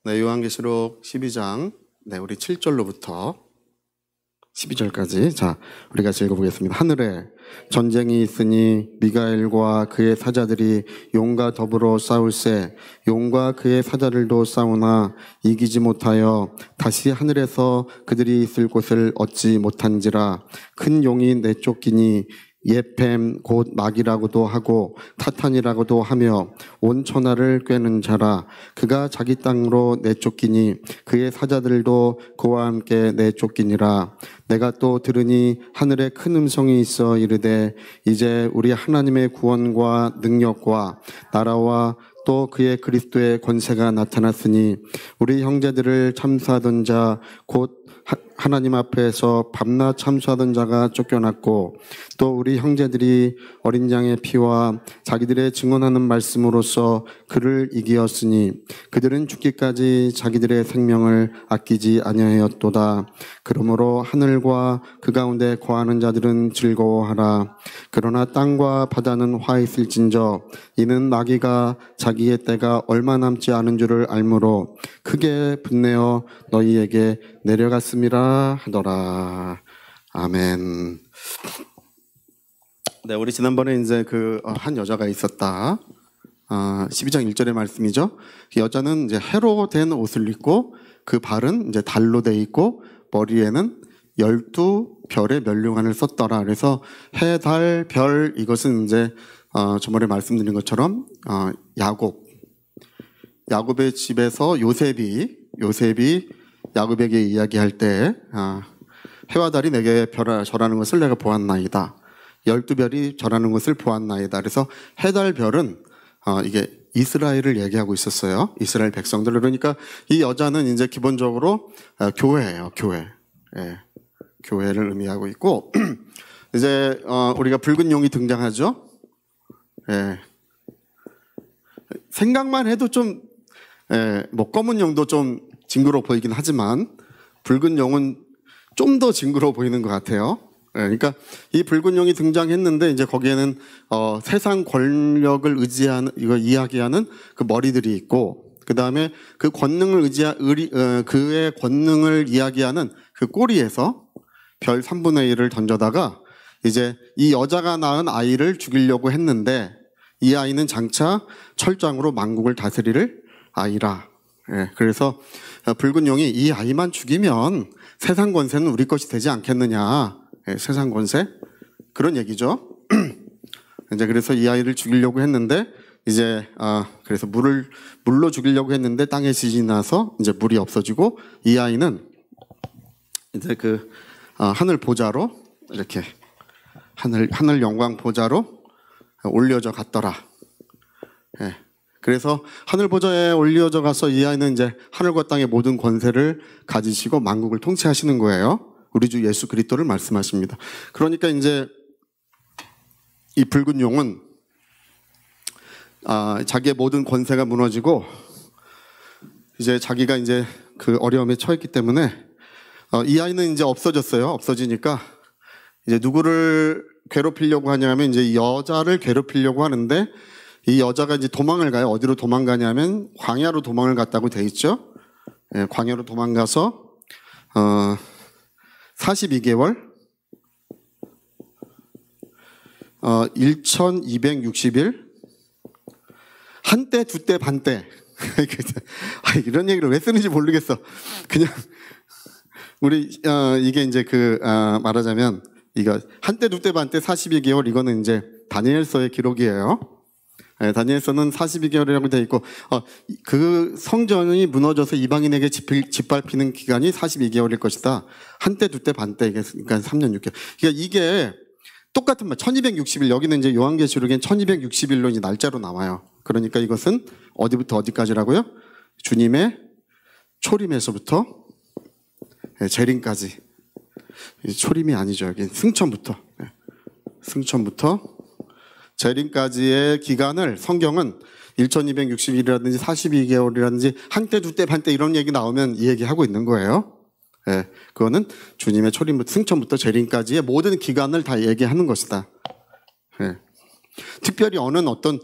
네, 요한계시록 12장, 우리 7절로부터 12절까지 우리가 읽어보겠습니다. 하늘에 전쟁이 있으니 미가엘과 그의 사자들이 용과 더불어 싸울세 용과 그의 사자들도 싸우나 이기지 못하여 다시 하늘에서 그들이 있을 곳을 얻지 못한지라. 큰 용이 내쫓기니 예팸 곧 막이라고도 하고 타탄이라고도 하며 온 천하를 꿰는 자라. 그가 자기 땅으로 내쫓기니 그의 사자들도 그와 함께 내쫓기니라. 내가 또 들으니 하늘에 큰 음성이 있어 이르되 이제 우리 하나님의 구원과 능력과 나라와 또 그의 그리스도의 권세가 나타났으니 우리 형제들을 참수하던 자 곧 하나님 앞에서 밤낮 참수하던 자가 쫓겨났고 또 우리 형제들이 어린 양의 피와 자기들의 증언하는 말씀으로써 그를 이기었으니 그들은 죽기까지 자기들의 생명을 아끼지 아니하였도다. 그러므로 하늘과 그 가운데 거하는 자들은 즐거워하라. 그러나 땅과 바다는 화 있을진저 이는 마귀가 자기의 때가 얼마 남지 않은 줄을 알므로 크게 분내어 너희에게 내려갔음이라 하더라. 아멘. 네, 우리 지난번에 이제 한 여자가 있었다. 12장 1절의 말씀이죠. 이 여자는 이제 해로 된 옷을 입고 그 발은 이제 달로 돼 있고 머리에는 12별의 면류관을 썼더라. 그래서 해, 달, 별 이것은 이제 저번에 말씀드린 것처럼 야곱의 집에서 요셉이 야곱에게 이야기할 때 해와 달이 내게 절하는 것을 내가 보았나이다. 12별이 절하는 것을 보았나이다. 그래서 해, 달, 별은 이게 이스라엘을 얘기하고 있었어요. 이스라엘 백성들. 그러니까 이 여자는 이제 기본적으로 교회예요. 교회. 예, 교회를 의미하고 있고 이제 우리가 붉은 용이 등장하죠. 예. 생각만 해도 좀 검은 용도 좀 징그러워 보이긴 하지만 붉은 용은 좀 더 징그러워 보이는 것 같아요. 그러니까 이 붉은 용이 등장했는데 이제 거기에는 세상 권력을 이야기하는 그 머리들이 있고 그 다음에 그 권능을 그의 권능을 이야기하는 그 꼬리에서 별 3분의 1을 던져다가 이제 이 여자가 낳은 아이를 죽이려고 했는데 이 아이는 장차 철장으로 만국을 다스릴 아이라. 그래서 붉은 용이 이 아이만 죽이면 세상 권세는 우리 것이 되지 않겠느냐. 세상 권세? 그런 얘기죠. 이제 그래서 이 아이를 죽이려고 했는데 이제 그래서 물로 죽이려고 했는데 땅에 지진이 나서 이제 물이 없어지고 이 아이는 이제 하늘 보좌로 이렇게 하늘 영광 보좌로 올려져 갔더라. 그래서 하늘 보좌에 올려져 가서 이 아이는 이제 하늘과 땅의 모든 권세를 가지시고 만국을 통치하시는 거예요. 우리 주 예수 그리스도를 말씀하십니다. 그러니까 이제 이 붉은 용은 자기의 모든 권세가 무너지고 이제 자기가 이제 그 어려움에 처했기 때문에 이 아이는 이제 없어졌어요. 없어지니까 이제 누구를 괴롭히려고 하냐면 이제 여자를 괴롭히려고 하는데 이 여자가 이제 도망을 가요. 어디로 도망가냐면 광야로 도망을 갔다고 돼 있죠. 광야로 도망가서 42개월 1260일 한때 두때 반때 이런 얘기를 왜 쓰는지 모르겠어. 그냥 우리 이게 이제 말하자면 이거 한때 두때 반때 42개월 이거는 이제 다니엘서의 기록이에요. 다니엘서는 42개월이라고 되어 있고 그 성전이 무너져서 이방인에게 짓밟히는 기간이 42개월일 것이다. 한때 두때 반때 그러니까 3년 6개월. 그러니까 이게 똑같은 말 1260일 여기는 이제 요한계시록엔 1260일로 이제 날짜로 나와요. 그러니까 이것은 어디부터 어디까지라고요? 주님의 초림에서부터 재림까지. 초림이 아니죠. 여기 승천부터 재림까지의 기간을 성경은 1260일이라든지 42개월이라든지 한때 두때 반때 이런 얘기 나오면 이 얘기하고 있는 거예요. 그거는 주님의 초림부터 승천부터 재림까지의 모든 기간을 다 얘기하는 것이다. 특별히 어떤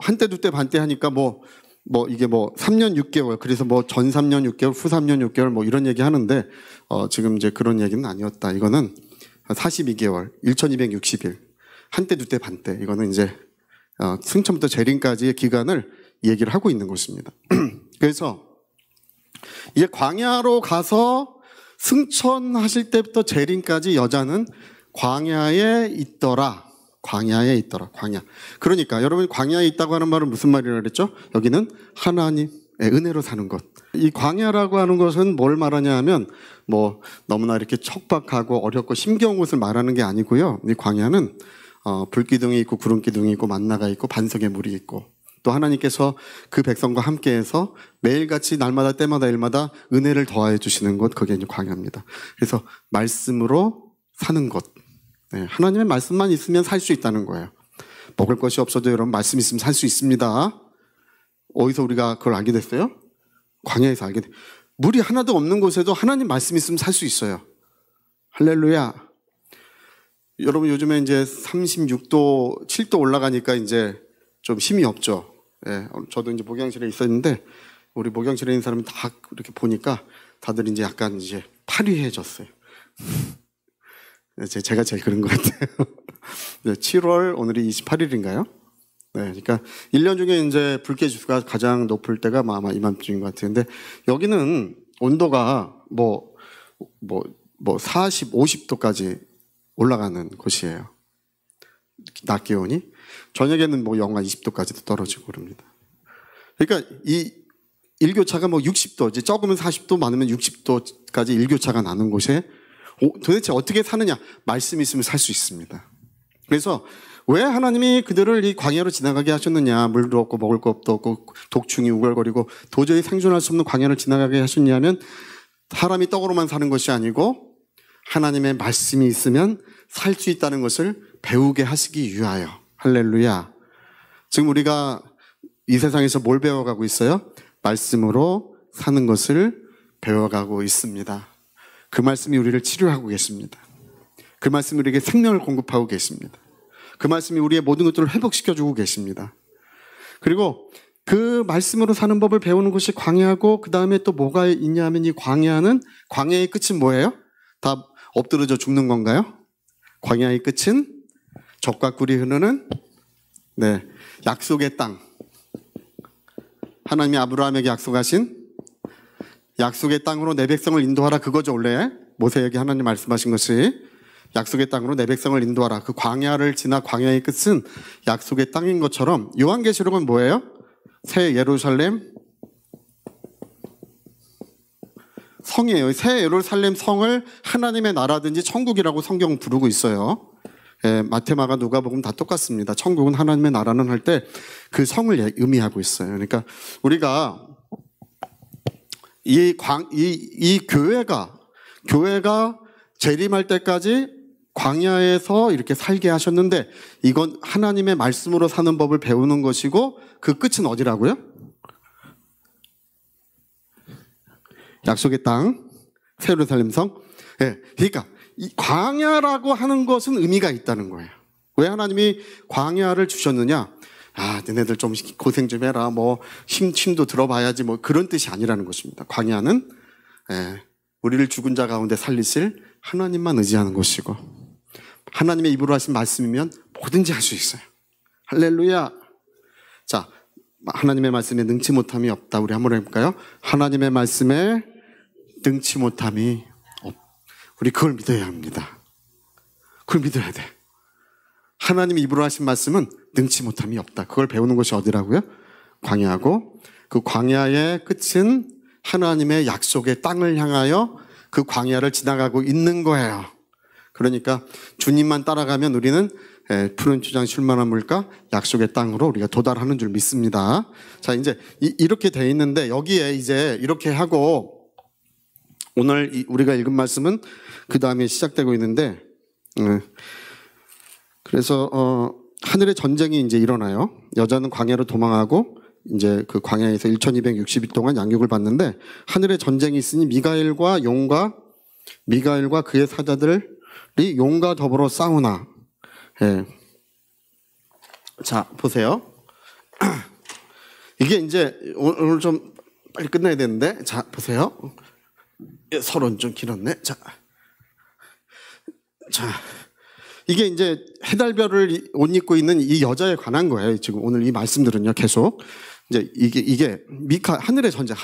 한때 두때 반때 하니까 뭐 이게 뭐 3년 6개월 그래서 뭐 전 3년 6개월 후 3년 6개월 뭐 이런 얘기 하는데 지금 이제 그런 얘기는 아니었다. 이거는 42개월 1260일 한때 두때 반때 이거는 이제 승천부터 재림까지의 기간을 얘기를 하고 있는 것입니다. 그래서 이게 광야로 가서 승천하실 때부터 재림까지 여자는 광야에 있더라. 광야에 있더라. 광야. 그러니까 여러분 광야에 있다고 하는 말은 무슨 말이라고 그랬죠? 여기는 하나님의 은혜로 사는 것. 이 광야라고 하는 것은 뭘 말하냐 하면 뭐 너무나 이렇게 척박하고 어렵고 힘겨운 곳을 말하는 게 아니고요. 이 광야는 불기둥이 있고 구름기둥이 있고 만나가 있고 반석에 물이 있고 또 하나님께서 그 백성과 함께해서 매일같이 날마다 때마다 일마다 은혜를 더하여 주시는 것, 그게 이제 광야입니다. 그래서 말씀으로 사는 것. 네, 하나님의 말씀만 있으면 살 수 있다는 거예요. 먹을 것이 없어도 여러분 말씀 있으면 살 수 있습니다. 어디서 우리가 그걸 알게 됐어요? 광야에서 알게 됐어요. 물이 하나도 없는 곳에도 하나님 말씀 있으면 살 수 있어요. 할렐루야. 여러분 요즘에 이제 36도, 7도 올라가니까 이제 좀 힘이 없죠. 예, 저도 이제 목욕실에 있었는데 우리 목욕실에 있는 사람이 다 이렇게 보니까 다들 이제 약간 이제 파리해졌어요. 제가 제일 그런 것 같아요. 7월 오늘이 28일인가요? 네, 그러니까 1년 중에 이제 불쾌 지수가 가장 높을 때가 아마 이맘쯤인 것 같은데 여기는 온도가 뭐 40, 50도까지 올라가는 곳이에요. 낮 기온이. 저녁에는 뭐 영하 20도까지도 떨어지고 그럽니다. 그러니까 이 일교차가 뭐 60도, 이제 적으면 40도, 많으면 60도까지 일교차가 나는 곳에 도대체 어떻게 사느냐? 말씀이 있으면 살 수 있습니다. 그래서 왜 하나님이 그들을 이 광야로 지나가게 하셨느냐? 물도 없고 먹을 것도 없고 독충이 우글거리고 도저히 생존할 수 없는 광야를 지나가게 하셨냐면 사람이 떡으로만 사는 것이 아니고 하나님의 말씀이 있으면 살 수 있다는 것을 배우게 하시기 위하여. 할렐루야. 지금 우리가 이 세상에서 뭘 배워가고 있어요? 말씀으로 사는 것을 배워가고 있습니다. 그 말씀이 우리를 치료하고 계십니다. 그 말씀이 우리에게 생명을 공급하고 계십니다. 그 말씀이 우리의 모든 것들을 회복시켜주고 계십니다. 그리고 그 말씀으로 사는 법을 배우는 것이 광야고 그 다음에 또 뭐가 있냐 하면 이 광야의 끝은 뭐예요? 다 엎드러져 죽는 건가요? 광야의 끝은 젖과 꿀이 흐르는 약속의 땅. 하나님이 아브라함에게 약속하신 약속의 땅으로 내 백성을 인도하라. 그거죠. 원래 모세에게 하나님 말씀하신 것이 약속의 땅으로 내 백성을 인도하라. 그 광야를 지나 광야의 끝은 약속의 땅인 것처럼 요한계시록은 뭐예요? 새 예루살렘 성이에요. 새 예루살렘 성을 하나님의 나라든지 천국이라고 성경은 부르고 있어요. 예, 마태마가 누가복음 다 똑같습니다. 천국은 하나님의 나라는 할 때 그 성을 의미하고 있어요. 그러니까 우리가 이 교회가 재림할 때까지 광야에서 이렇게 살게 하셨는데 이건 하나님의 말씀으로 사는 법을 배우는 것이고 그 끝은 어디라고요? 약속의 땅, 새 예루살렘 성. 예, 그러니까 이 광야라고 하는 것은 의미가 있다는 거예요. 왜 하나님이 광야를 주셨느냐? 너네들 좀 고생 좀 해라. 뭐 힘도 들어봐야지. 뭐 그런 뜻이 아니라는 것입니다. 광야는 우리를 죽은 자 가운데 살리실 하나님만 의지하는 것이고 하나님의 입으로 하신 말씀이면 뭐든지 할 수 있어요. 할렐루야. 자, 하나님의 말씀에 능치 못함이 없다. 우리 한번 해볼까요? 하나님의 말씀에 능치 못함이 없다. 우리 그걸 믿어야 합니다. 그걸 믿어야 돼. 하나님이 입으로 하신 말씀은 능치 못함이 없다. 그걸 배우는 것이 어디라고요? 광야고 그 광야의 끝은 하나님의 약속의 땅을 향하여 그 광야를 지나가고 있는 거예요. 그러니까 주님만 따라가면 우리는 푸른 초장 쉴만한 물가 약속의 땅으로 우리가 도달하는 줄 믿습니다. 자, 이제 이렇게 돼 있는데 여기에 이제 이렇게 하고 오늘 우리가 읽은 말씀은 그 다음에 시작되고 있는데 그래서 하늘의 전쟁이 이제 일어나요. 여자는 광야로 도망하고 이제 그 광야에서 1260일 동안 양육을 받는데 하늘의 전쟁이 있으니 미가엘과 그의 사자들이 용과 더불어 싸우나. 예. 자, 보세요. 이게 이제 오늘 좀 빨리 끝내야 되는데, 자 보세요. 서론 좀 길었네. 자, 이게 이제 해달별을 옷 입고 있는 이 여자에 관한 거예요. 지금 오늘 이 말씀들은요, 계속 이제 이게 미카 하늘의 전쟁,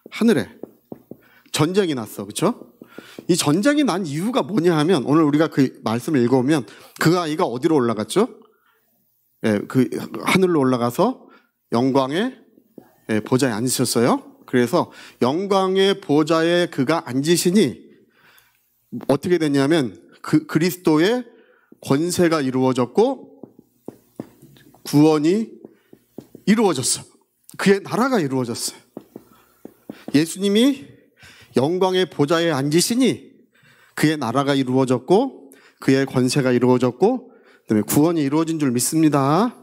하늘에 전쟁이 났어, 그렇죠? 이 전쟁이 난 이유가 뭐냐 하면, 오늘 우리가 그 말씀을 읽어보면 그 아이가 어디로 올라갔죠? 예, 그 하늘로 올라가서 영광의 보좌에 앉으셨어요. 그래서 영광의 보좌에 그가 앉으시니 어떻게 됐냐면 그 그리스도의 권세가 이루어졌고 구원이 이루어졌어요. 그의 나라가 이루어졌어요. 예수님이 영광의 보좌에 앉으시니 그의 나라가 이루어졌고 그의 권세가 이루어졌고 그다음에 구원이 이루어진 줄 믿습니다.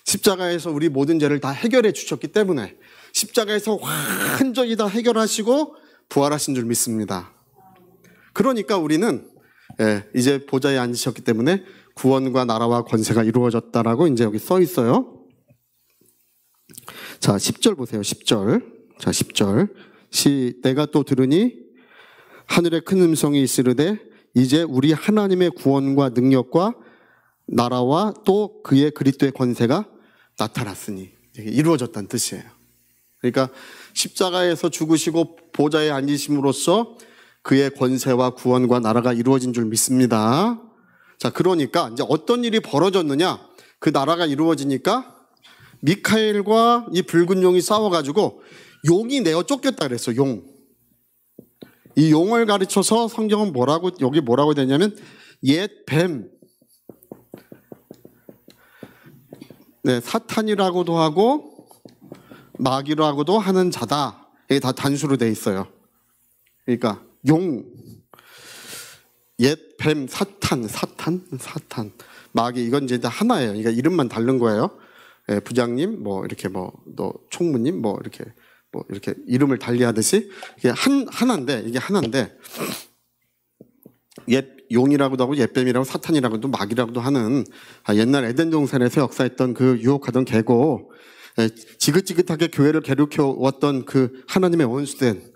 십자가에서 우리 모든 죄를 다 해결해 주셨기 때문에 십자가에서 완전히 다 해결하시고 부활하신 줄 믿습니다. 그러니까 우리는 이제 보좌에 앉으셨기 때문에 구원과 나라와 권세가 이루어졌다라고 이제 여기 써 있어요. 자, 10절 보세요. 10절. 자, 10절. 내가 또 들으니 하늘에 큰 음성이 있으르되 이제 우리 하나님의 구원과 능력과 나라와 또 그의 그리스도의 권세가 나타났으니 이루어졌다는 뜻이에요. 그러니까 십자가에서 죽으시고 보좌에 앉으심으로써 그의 권세와 구원과 나라가 이루어진 줄 믿습니다. 자, 그러니까 이제 어떤 일이 벌어졌느냐? 그 나라가 이루어지니까 미카엘과 이 붉은 용이 싸워가지고 용이 내어 쫓겼다 그랬어. 이 용을 가르쳐서 성경은 여기 뭐라고 되냐면 옛 뱀, 사탄이라고도 하고 마귀라고도 하는 자다. 이게 다 단수로 돼 있어요. 그러니까 옛 뱀, 사탄, 마귀, 이건 이제 다 하나예요. 그러니까 이름만 다른 거예요. 부장님, 이렇게 너 총무님, 이렇게 이름을 달리하듯이 이게 하나인데 옛 용이라고도 하고 옛뱀이라고 사탄이라고도 마귀라고도 하는 옛날 에덴 동산에서 역사했던 그 유혹하던 개고 지긋지긋하게 교회를 괴롭혀왔던 그 하나님의 원수된,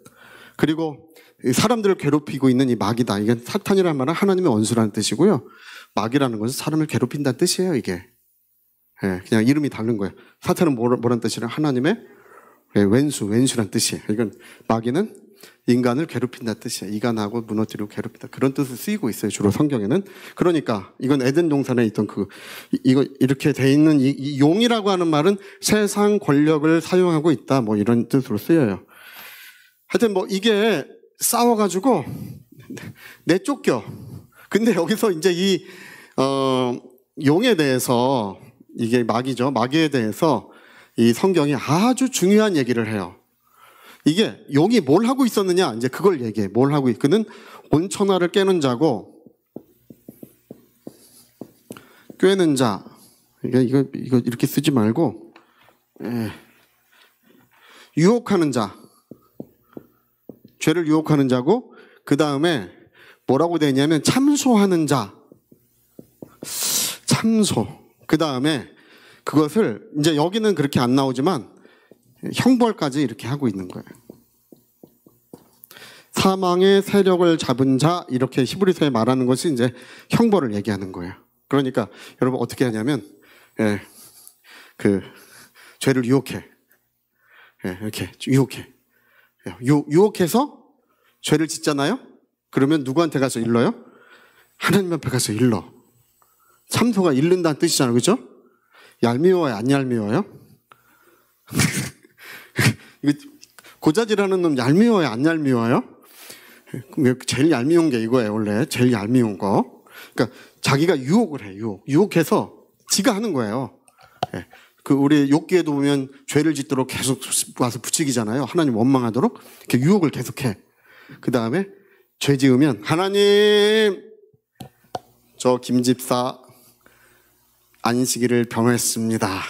그리고 사람들을 괴롭히고 있는 이 마귀다. 이게 사탄이라는 말은 하나님의 원수라는 뜻이고요. 마귀라는 것은 사람을 괴롭힌다는 뜻이에요. 이게 그냥 이름이 다른 거예요. 사탄은 뭐란 뜻이냐? 하나님의 왼수란 뜻이에요. 이건 마귀는 인간을 괴롭힌다는 뜻이에요. 이간하고 무너뜨리고 괴롭힌다. 그런 뜻을 쓰이고 있어요. 주로 성경에는. 그러니까 이건 에덴 동산에 있던 이거 이렇게 돼 있는 이 용이라고 하는 말은 세상 권력을 사용하고 있다. 이런 뜻으로 쓰여요. 하여튼 이게 싸워가지고 내쫓겨. 근데 여기서 이제 이 용에 대해서, 이게 마귀죠. 마귀에 대해서 이 성경이 아주 중요한 얘기를 해요. 이게 용이 뭘 하고 있었느냐, 이제 그걸 얘기해. 뭘 하고 그는 온천하를 깨는 자고, 꿰는 자. 이거 이렇게 쓰지 말고, 유혹하는 자. 죄를 유혹하는 자고, 그 다음에 뭐라고 되어 있냐면 참소하는 자. 참소. 그 다음에 그것을 이제 여기는 그렇게 안 나오지만 형벌까지 이렇게 하고 있는 거예요. 사망의 세력을 잡은 자, 이렇게 히브리서에 말하는 것이 이제 형벌을 얘기하는 거예요. 그러니까 여러분 어떻게 하냐면 그 죄를 유혹해. 이렇게 유혹해서 죄를 짓잖아요. 그러면 누구한테 가서 일러요? 하나님 앞에 가서 일러. 참소가 일른다는 뜻이잖아요. 그죠? 얄미워요, 안 얄미워요? 고자질하는 놈 얄미워요, 안 얄미워요? 제일 얄미운 게 이거예요. 원래 제일 얄미운 거. 그러니까 자기가 유혹을 해. 유혹해서 지가 하는 거예요. 우리 욥기에도 보면 죄를 짓도록 계속 와서 부추기잖아요. 하나님 원망하도록 이렇게 유혹을 계속해. 그 다음에 죄 지으면 하나님, 저 김집사 안식일을 범했습니다.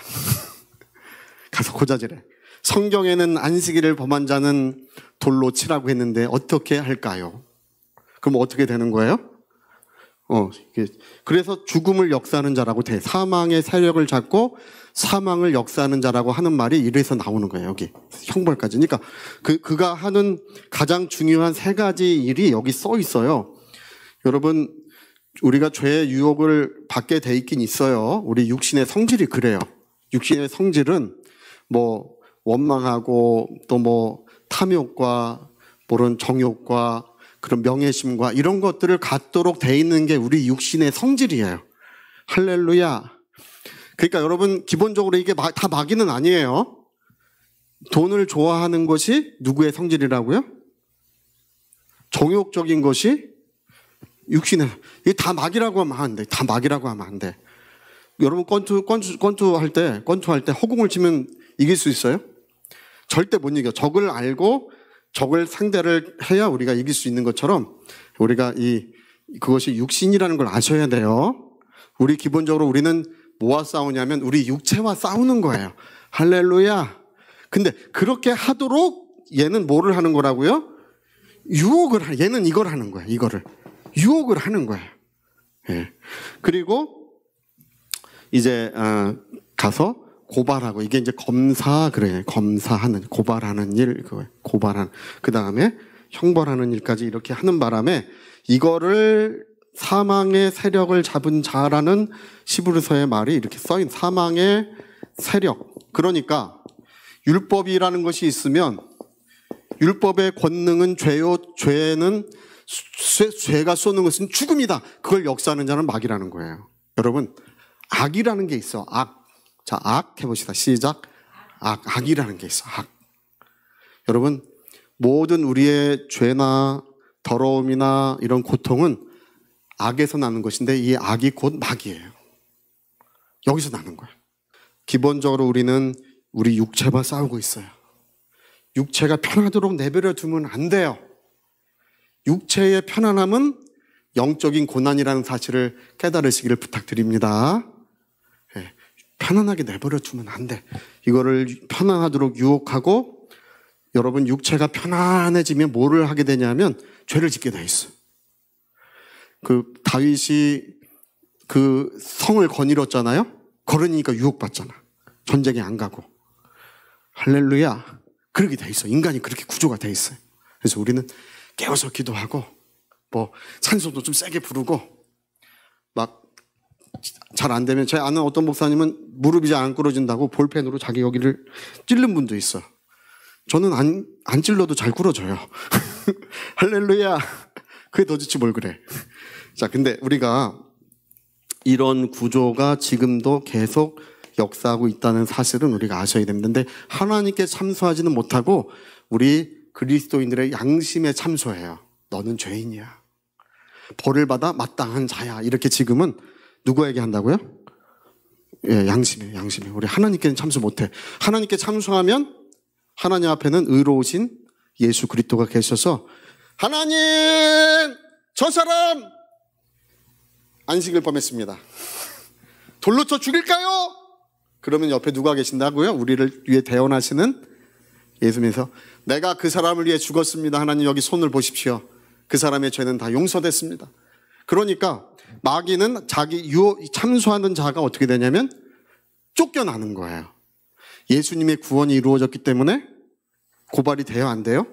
가서 고자질해. 성경에는 안식일을 범한 자는 돌로 치라고 했는데 어떻게 할까요? 그럼 어떻게 되는 거예요? 그래서 죽음을 역사하는 자라고 돼. 사망의 세력을 잡고 사망을 역사하는 자라고 하는 말이 이래서 나오는 거예요. 여기 형벌까지. 그러니까 그가 하는 가장 중요한 세 가지 일이 여기 써 있어요. 여러분, 우리가 죄의 유혹을 받게 돼 있긴 있어요. 우리 육신의 성질이 그래요. 육신의 성질은 뭐 원망하고 또 뭐 탐욕과 그런 정욕과 그런 명예심과 이런 것들을 갖도록 돼 있는 게 우리 육신의 성질이에요. 할렐루야. 그러니까 여러분, 기본적으로 이게 다 마귀는 아니에요. 돈을 좋아하는 것이 누구의 성질이라고요? 정욕적인 것이 육신의, 이게 다 마귀라고 하면 안 돼. 다 마귀라고 하면 안 돼. 여러분, 권투할 때 허공을 치면 이길 수 있어요? 절대 못 이겨. 적을 알고 적을 상대를 해야 우리가 이길 수 있는 것처럼 우리가 그것이 육신이라는 걸 아셔야 돼요. 기본적으로 우리는 뭐와 싸우냐면 우리 육체와 싸우는 거예요. 할렐루야. 근데 그렇게 하도록 얘는 뭐를 하는 거라고요? 얘는 이걸 하는 거예요. 유혹을 하는 거예요. 예. 그리고 이제 가서 고발하고, 이게 이제 검사하는, 고발하는 일, 그 다음에 형벌하는 일까지 이렇게 하는 바람에 이거를 사망의 세력을 잡은 자라는 히브리서의 말이 이렇게 써인, 사망의 세력. 그러니까 율법이라는 것이 있으면 율법의 권능은 죄는 죄가 쏘는 것은 죽음이다. 그걸 역사하는 자는 마귀라는 거예요. 여러분, 악이라는 게 있어. 자, 악 해봅시다. 시작. 악이라는 게 있어. 악. 여러분, 모든 우리의 죄나 더러움이나 이런 고통은 악에서 나는 것인데 이 악이 곧 마귀예요. 여기서 나는 거예요. 기본적으로 우리는 우리 육체와 싸우고 있어요. 육체가 편하도록 내버려 두면 안 돼요. 육체의 편안함은 영적인 고난이라는 사실을 깨달으시기를 부탁드립니다. 네, 편안하게 내버려 두면 안 돼. 이거를 편안하도록 유혹하고, 여러분, 육체가 편안해지면 뭐를 하게 되냐면 죄를 짓게 돼 있어. 다윗이 그 성을 거닐었잖아요. 걸으니까 유혹받잖아. 전쟁에 안 가고. 할렐루야. 그렇게 돼 있어. 인간이 그렇게 구조가 돼 있어요. 그래서 우리는 깨워서 기도하고, 찬송도 좀 세게 부르고, 잘 안 되면, 제 아는 어떤 목사님은 무릎이 잘 안 꿇어진다고 볼펜으로 자기 여기를 찔른 분도 있어. 저는 안 찔러도 잘 꿇어져요. 할렐루야. 그게 더 좋지 뭘 그래. 자, 근데 우리가 이런 구조가 지금도 계속 역사하고 있다는 사실은 우리가 아셔야 됩니다. 하나님께 참소하지는 못하고 우리 그리스도인들의 양심에 참소해요. 너는 죄인이야. 벌을 받아 마땅한 자야. 이렇게 지금은 누구에게 한다고요? 예, 양심에. 우리 하나님께는 참소 못해. 하나님께 참소하면 하나님 앞에는 의로우신 예수 그리스도가 계셔서, 하나님, 저 사람 안식일 범했습니다. 돌로 쳐 죽일까요? 그러면 옆에 누가 계신다고요? 우리를 위해 대언하시는 예수님께서, 내가 그 사람을 위해 죽었습니다. 하나님, 여기 손을 보십시오. 그 사람의 죄는 다 용서됐습니다. 그러니까 마귀는 자기 참소하는 자가 어떻게 되냐면 쫓겨나는 거예요. 예수님의 구원이 이루어졌기 때문에 고발이 돼요? 안 돼요?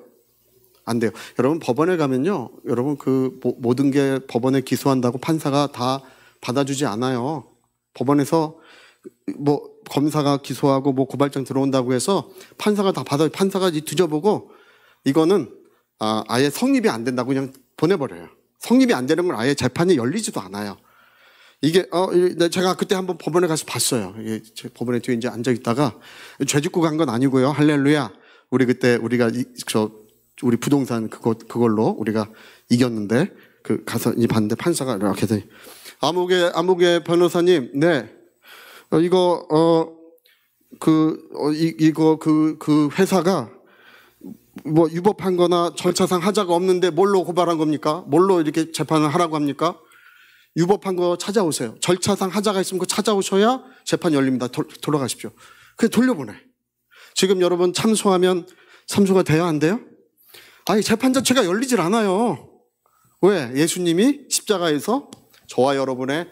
안 돼요. 여러분, 법원에 가면요, 여러분, 모든 게 법원에 기소한다고 판사가 다 받아주지 않아요. 법원에서 검사가 기소하고 고발장 들어온다고 해서 판사가 다 판사가 뒤져보고 이거는 아예 성립이 안 된다고 그냥 보내버려요. 성립이 안 되는 건 아예 재판이 열리지도 않아요. 이게 제가 그때 한번 법원에 가서 봤어요. 법원에 뒤에 이제 앉아 있다가, 죄 짓고 간 건 아니고요. 할렐루야. 우리 부동산 그걸로 우리가 이겼는데, 가서 봤는데 판사가 이렇게 했더니, 아무개 변호사님, 네, 그 회사가 유법한 거나 절차상 하자가 없는데 뭘로 고발한 겁니까? 뭘로 이렇게 재판을 하라고 합니까? 유법한 거 찾아오세요. 절차상 하자가 있으면 그거 찾아오셔야 재판 열립니다. 돌아가십시오. 그래서 돌려보내. 지금 여러분 참소하면 참소가 돼야 안 돼요? 아니, 재판 자체가 열리질 않아요. 왜? 예수님이 십자가에서 저와 여러분의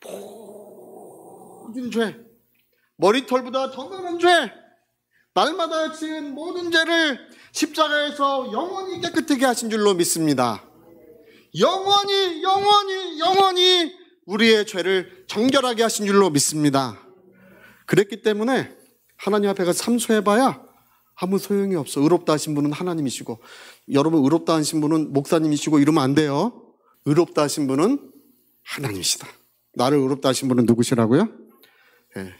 모든 죄, 머리털보다 더 많은 죄, 날마다 지은 모든 죄를 십자가에서 영원히 깨끗하게 하신 줄로 믿습니다. 영원히 우리의 죄를 정결하게 하신 줄로 믿습니다. 그랬기 때문에 하나님 앞에 가서 참소해봐야 아무 소용이 없어. 의롭다 하신 분은 하나님이시고, 여러분 의롭다 하신 분은 목사님이시고 이러면 안 돼요. 의롭다 하신 분은 하나님이시다. 나를 의롭다 하신 분은 누구시라고요? 네.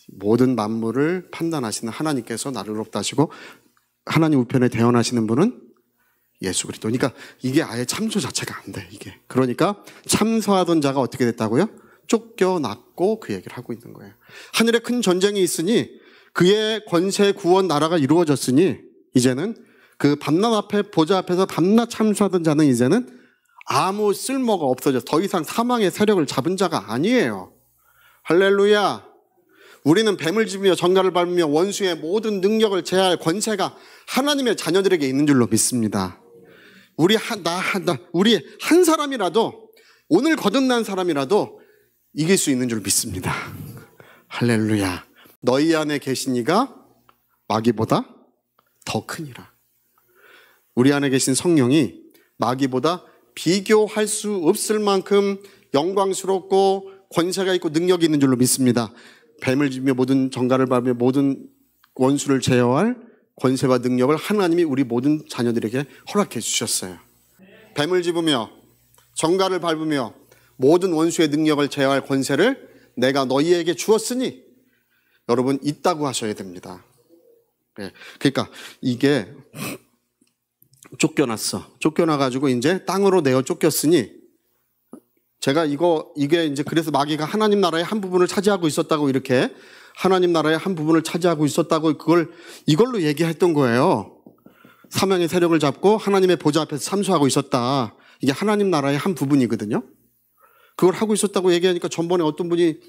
모든 만물을 판단하시는 하나님께서 나를 의롭다 하시고, 하나님 우편에 대언하시는 분은 예수 그리스도. 그러니까 이게 아예 참소 자체가 안 돼, 이게. 그러니까 참소하던 자가 어떻게 됐다고요? 쫓겨났고, 그 얘기를 하고 있는 거예요. 하늘에 큰 전쟁이 있으니 그의 권세 구원 나라가 이루어졌으니 이제는 그 밤낮 앞에 보좌 앞에서 밤낮 참소하던 자는 이제는 아무 쓸모가 없어져서 더 이상 사망의 세력을 잡은 자가 아니에요. 할렐루야. 우리는 뱀을 집으며 정갈을 밟으며 원수의 모든 능력을 제할 권세가 하나님의 자녀들에게 있는 줄로 믿습니다. 우리 한 사람이라도, 오늘 거듭난 사람이라도 이길 수 있는 줄 믿습니다. 할렐루야. 너희 안에 계신 이가 마귀보다 더 크니라. 우리 안에 계신 성령이 마귀보다 비교할 수 없을 만큼 영광스럽고 권세가 있고 능력이 있는 줄로 믿습니다. 뱀을 집으며 모든 정갈을 밟으며 모든 원수를 제어할 권세와 능력을 하나님이 우리 모든 자녀들에게 허락해 주셨어요. 뱀을 집으며 정갈을 밟으며 모든 원수의 능력을 제어할 권세를 내가 너희에게 주었으니 여러분 있다고 하셔야 됩니다. 네. 그러니까 이게 쫓겨나가지고 이제 땅으로 내어 쫓겼으니, 제가 이게 이제 그래서 마귀가 하나님 나라의 한 부분을 차지하고 있었다고, 이렇게 하나님 나라의 한 부분을 차지하고 있었다고 이걸로 얘기했던 거예요. 사명의 세력을 잡고 하나님의 보좌 앞에서 참소하고 있었다. 이게 하나님 나라의 한 부분이거든요. 그걸 하고 있었다고 얘기하니까 전번에 어떤 분이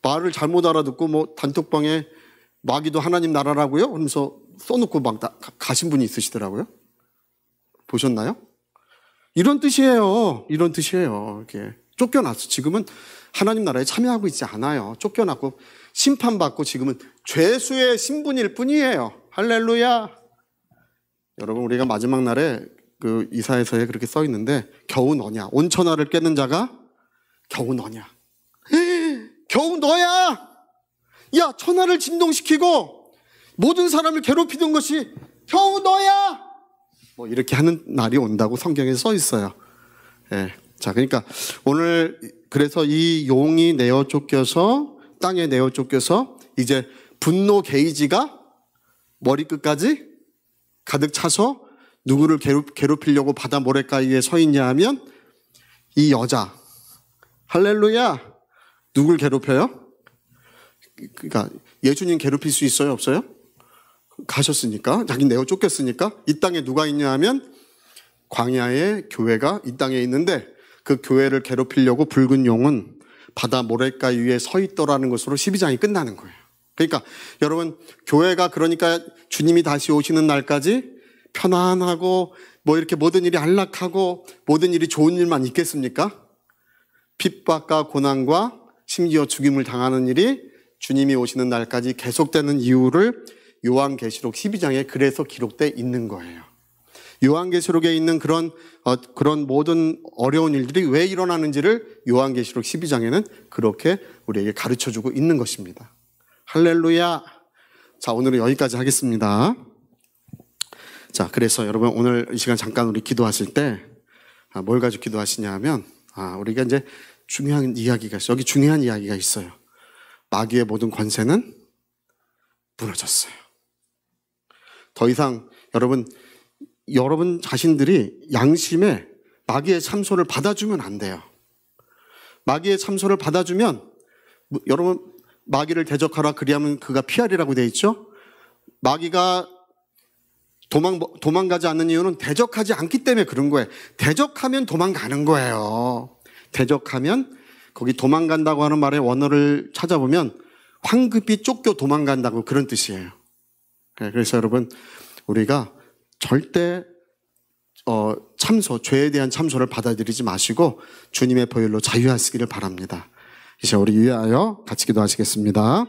말을 잘못 알아듣고 뭐 단톡방에 마귀도 하나님 나라라고요? 그러면서 써놓고 막 가신 분이 있으시더라고요. 보셨나요? 이런 뜻이에요. 이렇게 쫓겨났어. 지금은 하나님 나라에 참여하고 있지 않아요. 쫓겨났고 심판받고 지금은 죄수의 신분일 뿐이에요. 할렐루야. 여러분, 우리가 마지막 날에 그 이사야서에 그렇게 써 있는데, 겨우 너냐, 온 천하를 깨는 자가 겨우 너냐. 겨우 너야. 야, 천하를 진동시키고 모든 사람을 괴롭히던 것이 겨우 너야. 뭐 이렇게 하는 날이 온다고 성경에 써 있어요. 예. 자, 그러니까 오늘 그래서 이 용이 내어 쫓겨서, 땅에 내어 쫓겨서 이제 분노 게이지가 머리끝까지 가득 차서 누구를 괴롭히려고 바다 모래가위에 서 있냐 하면 이 여자. 할렐루야. 누굴 괴롭혀요? 그러니까 예수님 괴롭힐 수 있어요, 없어요? 가셨으니까, 자기 내어 쫓겼으니까. 이 땅에 누가 있냐 하면 광야의 교회가 이 땅에 있는데, 그 교회를 괴롭히려고 붉은 용은 바다 모래가위 위에 서 있더라는 것으로 12장이 끝나는 거예요. 그러니까 여러분, 교회가 그러니까 주님이 다시 오시는 날까지 편안하고 뭐 이렇게 모든 일이 안락하고 모든 일이 좋은 일만 있겠습니까? 핍박과 고난과 심지어 죽임을 당하는 일이 주님이 오시는 날까지 계속되는 이유를 요한계시록 12장에 그래서 기록되어 있는 거예요. 요한계시록에 있는 그런 모든 어려운 일들이 왜 일어나는지를 요한계시록 12장에는 그렇게 우리에게 가르쳐주고 있는 것입니다. 할렐루야. 자, 오늘은 여기까지 하겠습니다. 자, 그래서 여러분 오늘 이 시간 잠깐 우리 기도하실 때 뭘 가지고 기도하시냐 하면, 우리가 이제 중요한 이야기가 있어요. 여기 중요한 이야기가 있어요. 마귀의 모든 권세는 무너졌어요. 더 이상 여러분 자신들이 양심에 마귀의 참소를 받아주면 안 돼요. 마귀의 참소를 받아주면, 여러분 마귀를 대적하라 그리하면 그가 피하리라고 되어 있죠. 마귀가 도망가지 않는 이유는 대적하지 않기 때문에 그런 거예요. 대적하면 도망가는 거예요. 대적하면, 거기 도망간다고 하는 말의 원어를 찾아보면 황급히 쫓겨 도망간다고, 그런 뜻이에요. 그래서 여러분, 우리가 절대 죄에 대한 참소를 받아들이지 마시고 주님의 보혈로 자유하시기를 바랍니다. 이제 우리 위하여 같이 기도하시겠습니다.